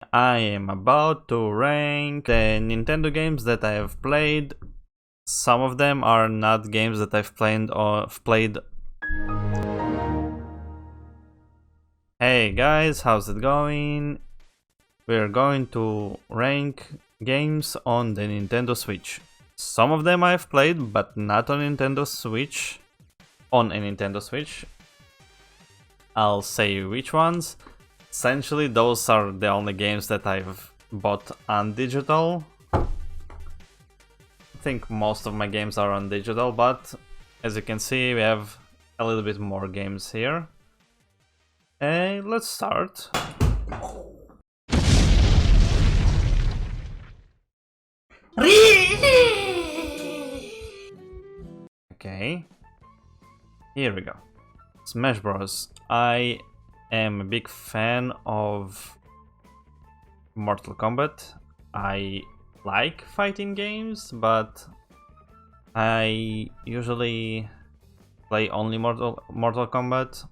I am about to rank the Nintendo games that I have played. Some of them are not games that I've played. Hey guys, how's it going? We're going to rank games on the Nintendo Switch. Some of them I've played, but not on Nintendo Switch. On a Nintendo Switch. I'll say which ones. Essentially, those are the only games that I've bought on digital. I think most of my games are on digital, but as you can see, we have a little bit more games here. Let's start. Okay, here we go. Smash Bros. I am a big fan of Mortal Kombat. I like fighting games, but I usually play only Mortal Kombat.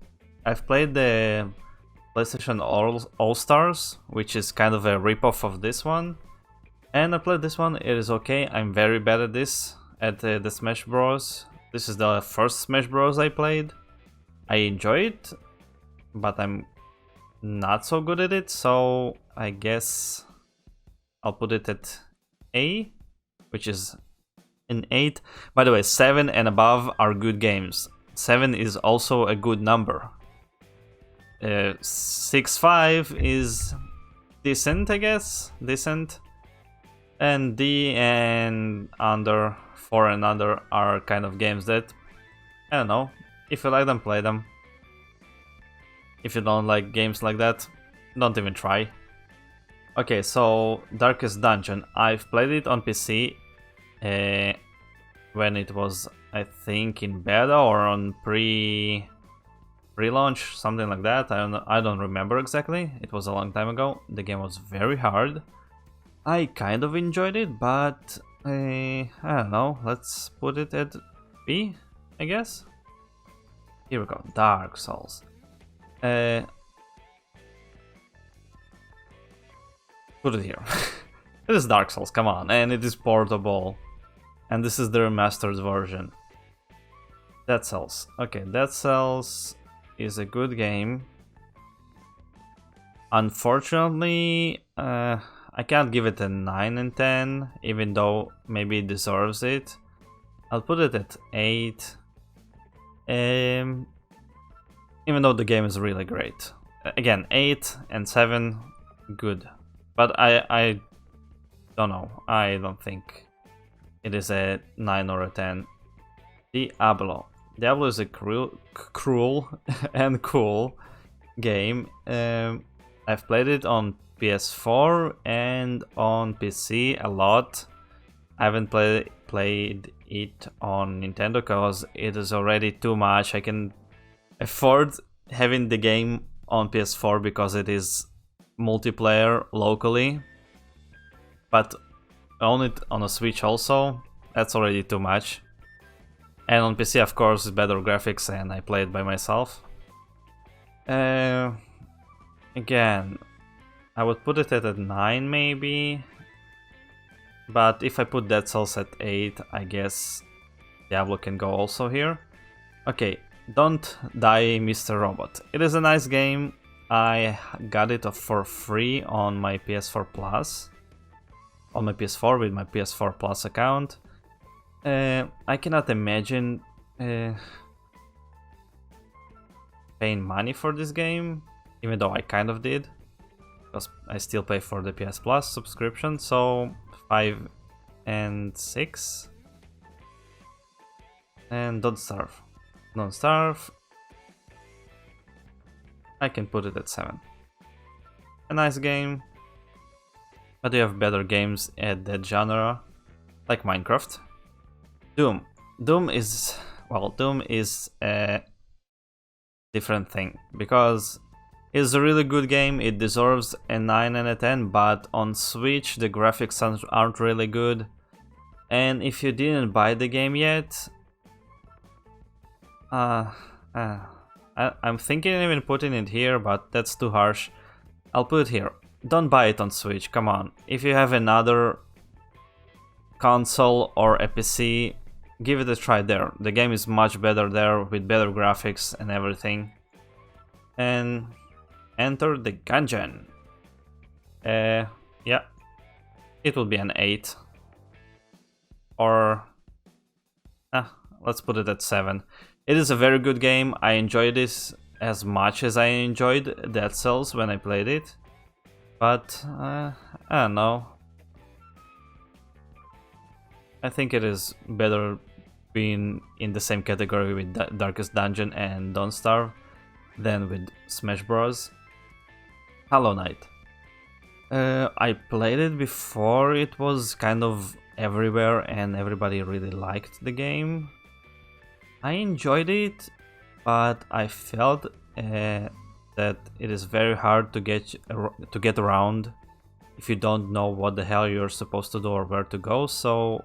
I've played the PlayStation All-Stars, which is kind of a ripoff of this one. And I played this one, it is okay. I'm very bad at this, at the Smash Bros. This is the first Smash Bros. I played. I enjoy it, but I'm not so good at it, so I guess I'll put it at A, which is an 8. By the way, 7 and above are good games. 7 is also a good number. 6-5 is decent, I guess. Decent. And D and under, 4 and under are kind of games that, I don't know, if you like them, play them. If you don't like games like that, don't even try. Okay, so Darkest Dungeon. I've played it on PC when it was, I think, in beta or on pre-launch, something like that. I don't remember exactly. It was a long time ago. The game was very hard. I kind of enjoyed it, but I don't know. Let's put it at B, I guess. Here we go. Dark Souls. Put it here. It is Dark Souls, come on, and it is portable. And this is the remastered version. Dead Cells. Okay, Dead Cells is a good game. Unfortunately, I can't give it a 9 and 10, even though maybe it deserves it. I'll put it at 8. Even though the game is really great. Again, 8 and 7, good. But I don't know. I don't think it is a 9 or a 10. Diablo. Diablo is a cruel and cool game. I've played it on PS4 and on PC a lot. I haven't played it on Nintendo because it is already too much. I can afford having the game on PS4 because it is multiplayer locally, but own it on a Switch also, that's already too much. And on PC, of course, it's better graphics and I play it by myself. Again, I would put it at a 9 maybe, but if I put Dead Cells at 8, I guess Diablo can go also here. Okay, Don't Die Mr. Robot. It is a nice game. I got it for free on my PS4 Plus. On my PS4 with my PS4 Plus account. I cannot imagine paying money for this game, even though I kind of did, because I still pay for the PS Plus subscription. So 5 and 6. And Don't Starve. Don't Starve. I can put it at 7. A nice game, but you have better games at that genre, like Minecraft. Doom. Doom is a different thing, because it's a really good game. It deserves a 9 and a 10, but on Switch the graphics aren't really good. And if you didn't buy the game yet, I'm thinking even putting it here, but that's too harsh. I'll put it here. don't buy it on Switch, come on. If you have another console or a PC, give it a try there. The game is much better there with better graphics and everything. And enter the dungeon. Yeah, it will be an 8. Or let's put it at 7. It is a very good game. I enjoyed this as much as I enjoyed Dead Cells when I played it. But I don't know. I think it is better being in the same category with Darkest Dungeon and Don't Starve than with Smash Bros. Hollow Knight. I played it before it was kind of everywhere and everybody really liked the game. I enjoyed it, but I felt that it is very hard to get around if you don't know what the hell you're supposed to do or where to go. So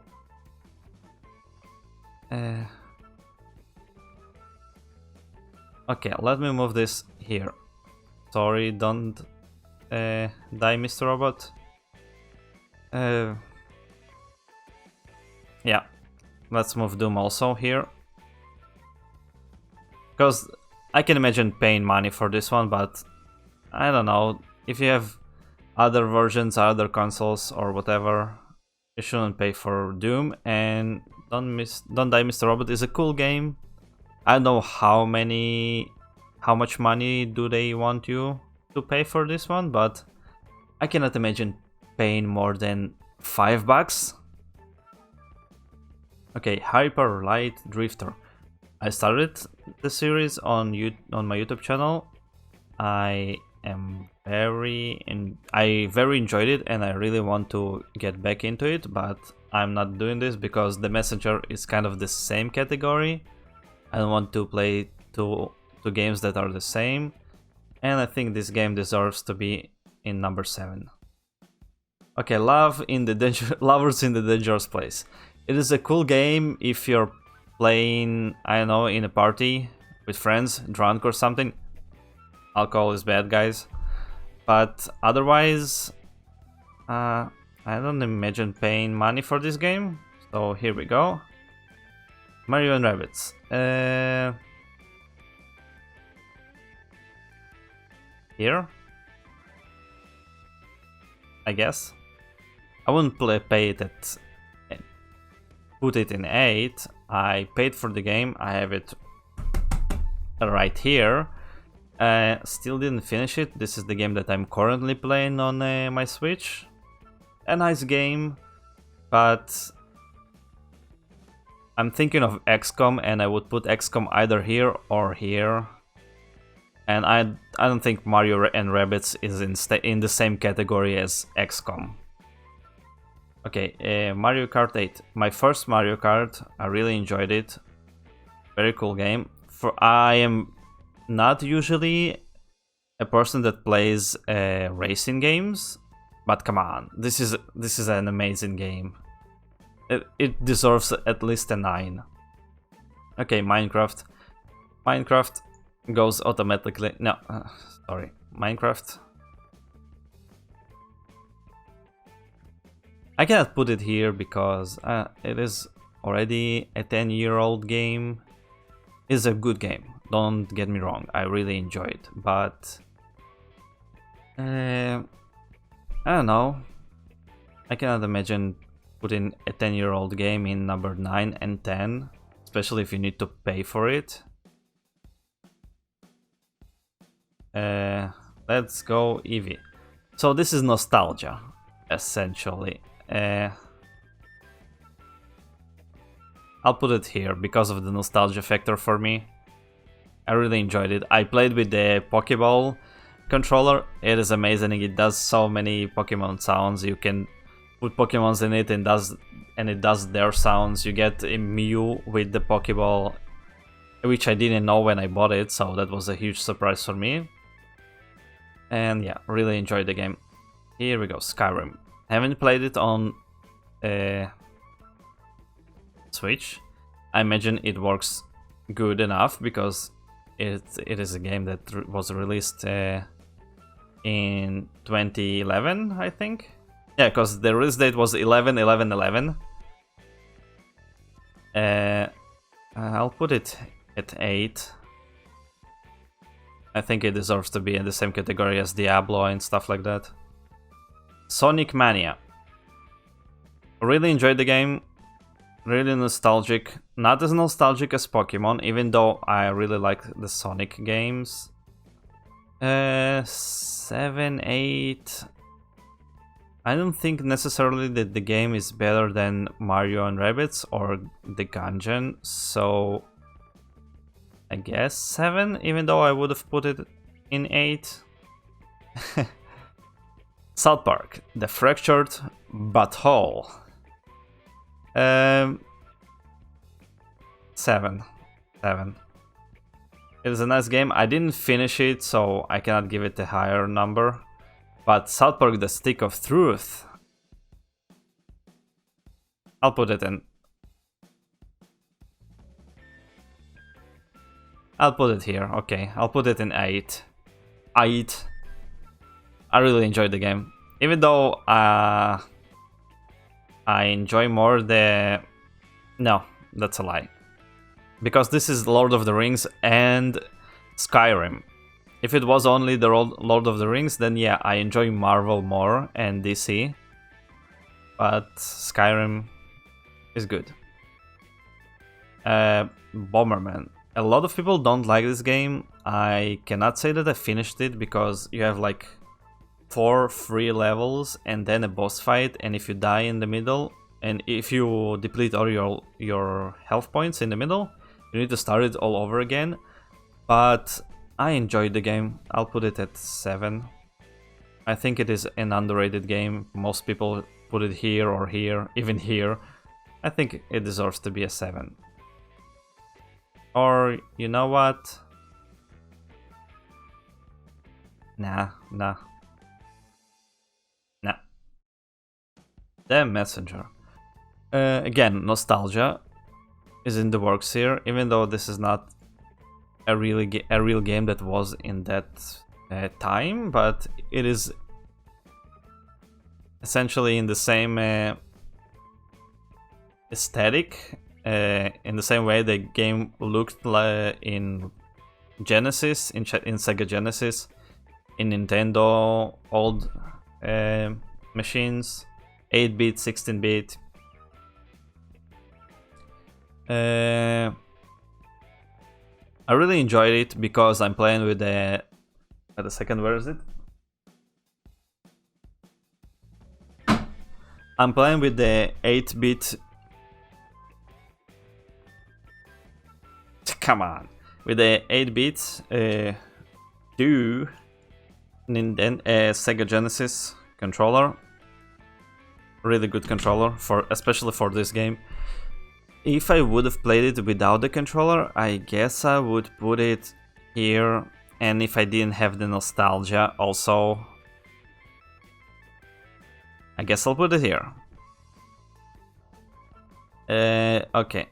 okay, let me move this here. Sorry, don't die, Mr. Robot. Yeah, let's move Doom also here. Because I can imagine paying money for this one, but I don't know. If you have other versions, other consoles or whatever, you shouldn't pay for Doom. And Don't Die, Mr. Robot is a cool game. I don't know how much money do they want you to pay for this one, but I cannot imagine paying more than $5. Okay, Hyper Light Drifter. I started the series on my YouTube channel. I very enjoyed it, and I really want to get back into it, but I'm not doing this because The Messenger is kind of the same category. I don't want to play two games that are the same, and I think this game deserves to be in number 7. Okay, Lovers in the Dangerous Place. It is a cool game if you're playing, I don't know, in a party with friends, drunk or something. Alcohol is bad, guys. But otherwise, I don't imagine paying money for this game. So here we go. Mario and Rabbids. Here, I guess. I wouldn't pay it at put it in 8. I paid for the game. I have it right here. Still didn't finish it. This is the game that I'm currently playing on my Switch. A nice game, but I'm thinking of XCOM, and I would put XCOM either here or here. And I don't think Mario and Rabbids is in the same category as XCOM. Okay, Mario Kart 8. My first Mario Kart. I really enjoyed it. Very cool game. I am not usually a person that plays racing games, but come on, this is an amazing game. It deserves at least a 9. Okay, Minecraft. Minecraft goes automatically. No, sorry, Minecraft. I cannot put it here because it is already a 10-year-old game. It's a good game, don't get me wrong, I really enjoy it, but I don't know. I cannot imagine putting a 10-year-old game in number 9 and 10, especially if you need to pay for it. Let's go Eevee. So this is nostalgia, essentially. I'll put it here because of the nostalgia factor for me. I really enjoyed it. I played with the Pokeball controller. It is amazing. It does so many Pokemon sounds. You can put Pokemons in it and it does their sounds. You get a Mew with the Pokeball, which I didn't know when I bought it, so that was a huge surprise for me. And yeah, really enjoyed the game. Here we go, Skyrim. Haven't played it on Switch. I imagine it works good enough because it is a game that was released in 2011, I think. Yeah, because the release date was 11/11/11. I'll put it at 8. I think it deserves to be in the same category as Diablo and stuff like that. Sonic Mania. Really enjoyed the game. Really nostalgic. Not as nostalgic as Pokemon, even though I really like the Sonic games. 7, 8. I don't think necessarily that the game is better than Mario and Rabbids or the Gungeon, so I guess 7, even though I would have put it in 8. South Park, The Fractured Butthole. 7. It is a nice game. I didn't finish it, so I cannot give it a higher number. But South Park, The Stick of Truth, I'll put it in. I'll put it here. Okay, I'll put it in 8. 8. I really enjoyed the game. Even though I enjoy more the... No, that's a lie. Because this is Lord of the Rings and Skyrim. If it was only the Lord of the Rings, then yeah, I enjoy Marvel more and DC. But Skyrim is good. Bomberman. A lot of people don't like this game. I cannot say that I finished it because you have like 4 free levels and then a boss fight, and if you die in the middle, and if you deplete all your health points in the middle, you need to start it all over again. But I enjoyed the game. I'll put it at 7. I think it is an underrated game. Most people put it here or here, even here. I think it deserves to be a 7. Or, you know what? Nah. The Messenger. Again, nostalgia is in the works here, even though this is not a real game that was in that time, but it is essentially in the same aesthetic, in the same way the game looked in Genesis, in Sega Genesis, in Nintendo old machines, 8-bit, 16-bit. I really enjoyed it because I'm playing with the... Wait a second, where is it? I'm playing with the 8-bit... Come on! With the 8-bit Sega Genesis controller. Really good controller, especially for this game. If I would have played it without the controller, I guess I would put it here. And if I didn't have the nostalgia also, I guess I'll put it here. Okay.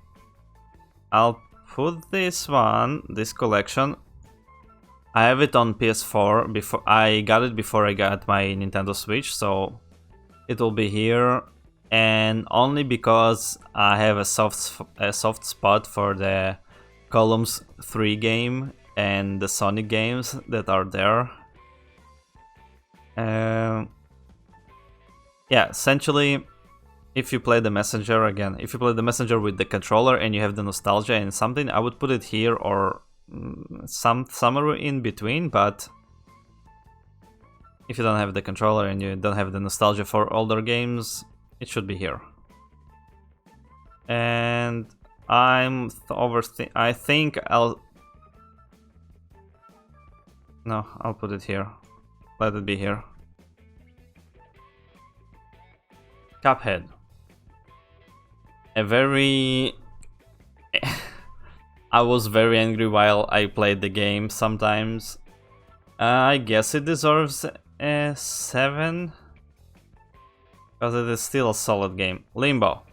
I'll put this collection. I have it on PS4. I got it before I got my Nintendo Switch, so it will be here. And only because I have a soft spot for the Columns 3 game and the Sonic games that are there. Yeah, essentially, if you play the Messenger with the controller and you have the nostalgia and something, I would put it here or somewhere in between. But if you don't have the controller and you don't have the nostalgia for older games, it should be here. And I think I'll put it here. Let it be here. Cuphead. I was very angry while I played the game sometimes. I guess it deserves a 7. Because it is still a solid game. Limbo.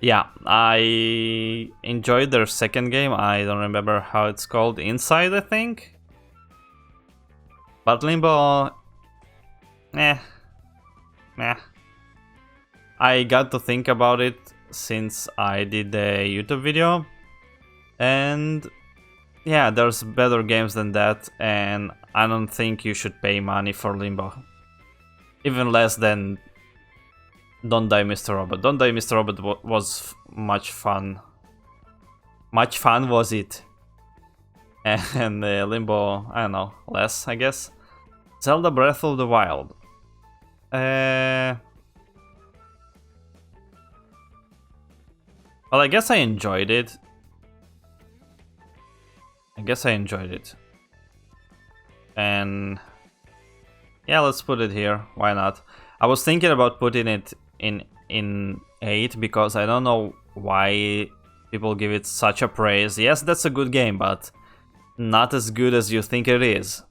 Yeah, I enjoyed their second game. I don't remember how it's called. Inside, I think. But Limbo, eh, meh. I got to think about it since I did the YouTube video, and yeah, there's better games than that, and I don't think you should pay money for Limbo. Even less than Don't Die Mr. Robot. Don't Die Mr. Robot was much fun. Much fun was it. And Limbo, I don't know, less, I guess. Zelda Breath of the Wild. Well, I guess I enjoyed it. And yeah, let's put it here. Why not? I was thinking about putting it in 8 because I don't know why people give it such a praise. Yes, that's a good game, but not as good as you think it is.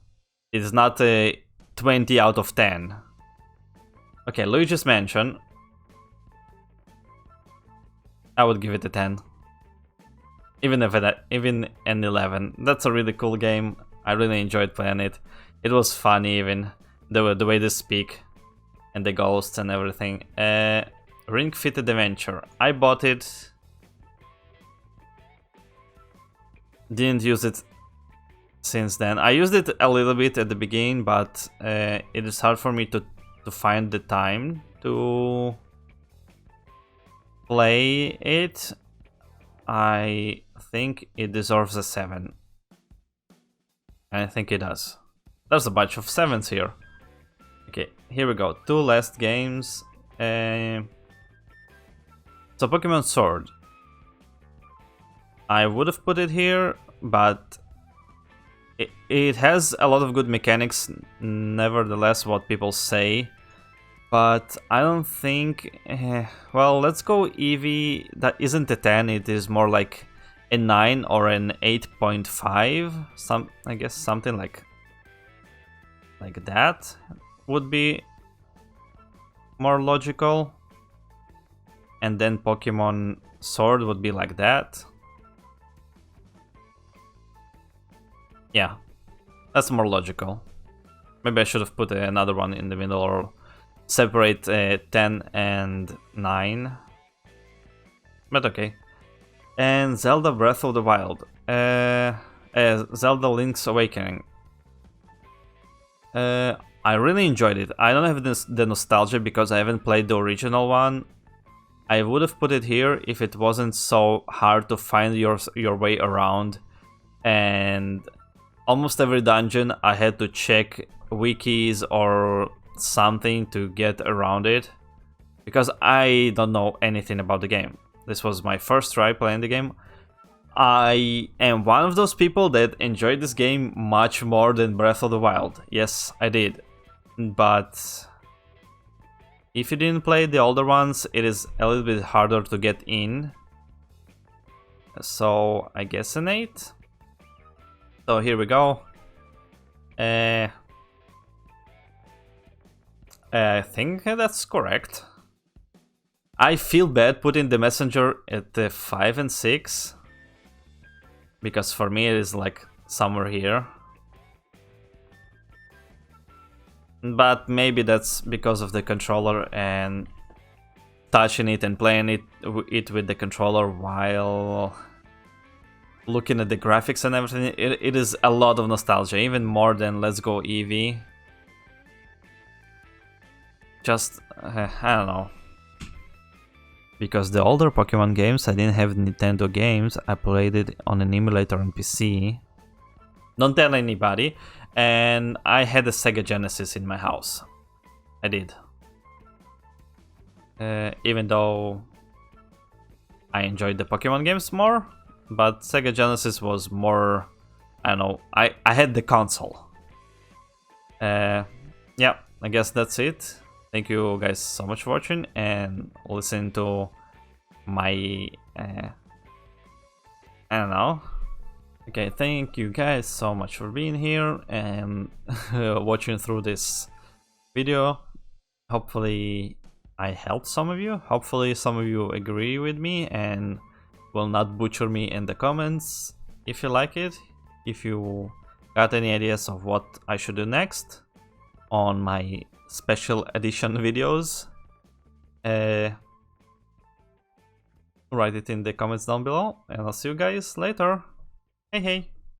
It's not a 20 out of 10. Okay, Luigi's Mansion. I would give it a 10. Even an 11. That's a really cool game. I really enjoyed playing it. It was funny, even the way they speak and the ghosts and everything. Ring Fit Adventure. I bought it. Didn't use it since then. I used it a little bit at the beginning, but it is hard for me to find the time to play it. I think it deserves a 7. And I think it does. There's a bunch of 7s here. Okay, here we go. 2 last games. So Pokemon Sword. I would have put it here, but it has a lot of good mechanics, nevertheless, what people say. But I don't think... well, let's go Eevee. That isn't a 10, it is more like a 9 or an 8.5. I guess something like that would be more logical. And then Pokemon Sword would be like that. Yeah, that's more logical. Maybe I should have put another one in the middle or separate 10 and 9. But okay. And Zelda Breath of the Wild. Zelda Link's Awakening. I really enjoyed it. I don't have the nostalgia because I haven't played the original one. I would have put it here if it wasn't so hard to find your way around. And almost every dungeon I had to check wikis or something to get around it. Because I don't know anything about the game. This was my first try playing the game. I am one of those people that enjoyed this game much more than Breath of the Wild. Yes, I did. But if you didn't play the older ones, it is a little bit harder to get in. So I guess an 8. So here we go. I think that's correct. I feel bad putting the Messenger at the 5 and 6. Because for me it is like somewhere here. But maybe that's because of the controller and touching it and playing it with the controller while looking at the graphics and everything. It is a lot of nostalgia, even more than Let's Go Eevee. Just, I don't know. Because the older Pokemon games, I didn't have Nintendo games, I played it on an emulator on PC. Don't tell anybody. And I had a Sega Genesis in my house. I did. Even though I enjoyed the Pokemon games more, but Sega Genesis was more, I don't know, I had the console. Yeah, I guess that's it. Thank you guys so much for watching and listening to my, I don't know. Okay, thank you guys so much for being here and watching through this video. Hopefully I helped some of you. Hopefully some of you agree with me and will not butcher me in the comments if you like it. If you got any ideas of what I should do next on my special edition videos, write it in the comments down below, and I'll see you guys later. Hey hey!